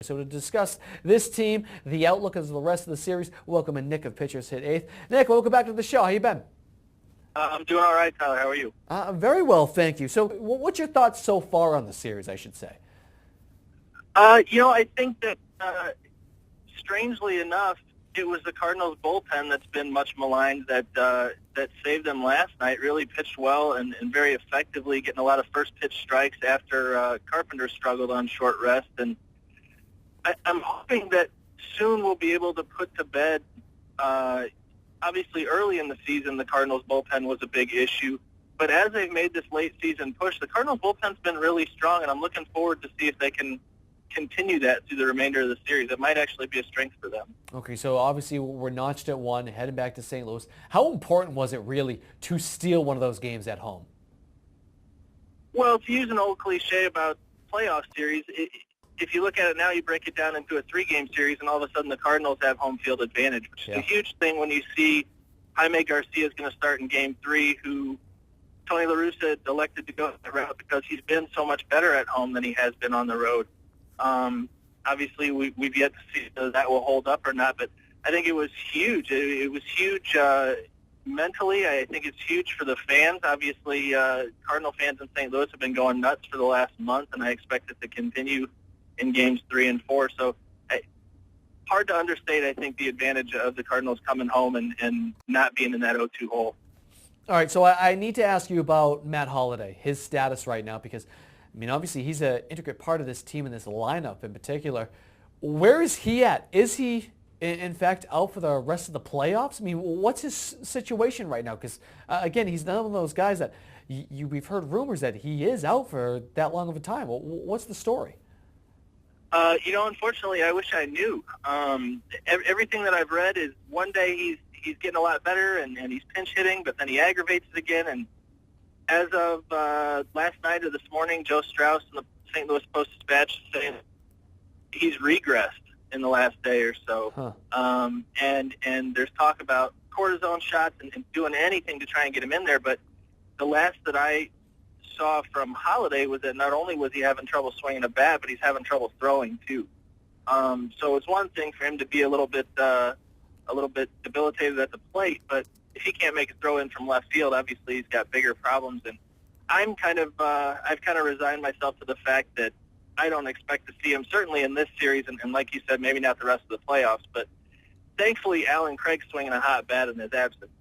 So to discuss this team, the outlook of the rest of the series, welcome in Nick of Pitchers Hit 8th. Nick, welcome back to the show. How you been? I'm doing all right, Tyler. How are you? Very well, thank you. So what's your thoughts so far on the series, I should say? I think that, strangely enough, it was the Cardinals bullpen that's been much maligned that saved them last night. Really pitched well and very effectively, getting a lot of first pitch strikes after Carpenter struggled on short rest. And I'm hoping that soon we'll be able to put to bed. Obviously, early in the season, the Cardinals bullpen was a big issue. But as they've made this late season push, the Cardinals bullpen's been really strong, and I'm looking forward to see if they can continue that through the remainder of the series. It might actually be a strength for them. Okay, so obviously we're notched at 1, heading back to St. Louis. How important was it really to steal one of those games at home? Well, to use an old cliche about playoff series, if you look at it now, you break it down into a 3-game series, and all of a sudden the Cardinals have home field advantage, which is a huge thing when you see Jaime Garcia is going to start in Game 3, who Tony La Russa elected to go that route because he's been so much better at home than he has been on the road. Obviously, we've yet to see if that will hold up or not, but I think it was huge. It was huge mentally. I think it's huge for the fans. Obviously, Cardinal fans in St. Louis have been going nuts for the last month, and I expect it to continue in Games 3 and 4. So hard to understate, I think, the advantage of the Cardinals coming home and not being in that 0-2 hole. All right, so I need to ask you about Matt Holliday, his status right now, because, I mean, obviously he's an intricate part of this team and this lineup in particular. Where is he at? Is he, in fact, out for the rest of the playoffs? I mean, what's his situation right now? Because, again, he's none of those guys that we've heard rumors that he is out for that long of a time. What's the story? Unfortunately, I wish I knew. Everything that I've read is one day he's getting a lot better and he's pinch hitting, but then he aggravates it again. And as of last night or this morning, Joe Strauss in the St. Louis Post-Dispatch is saying he's regressed in the last day or so. Huh. And there's talk about cortisone shots and doing anything to try and get him in there. But the last that I saw from Holliday was that not only was he having trouble swinging a bat, but he's having trouble throwing too. So it's one thing for him to be a little bit debilitated at the plate, but if he can't make a throw in from left field, obviously he's got bigger problems. And I've kind of resigned myself to the fact that I don't expect to see him certainly in this series, and like you said, maybe not the rest of the playoffs. But thankfully, Alan Craig's swinging a hot bat in his absence.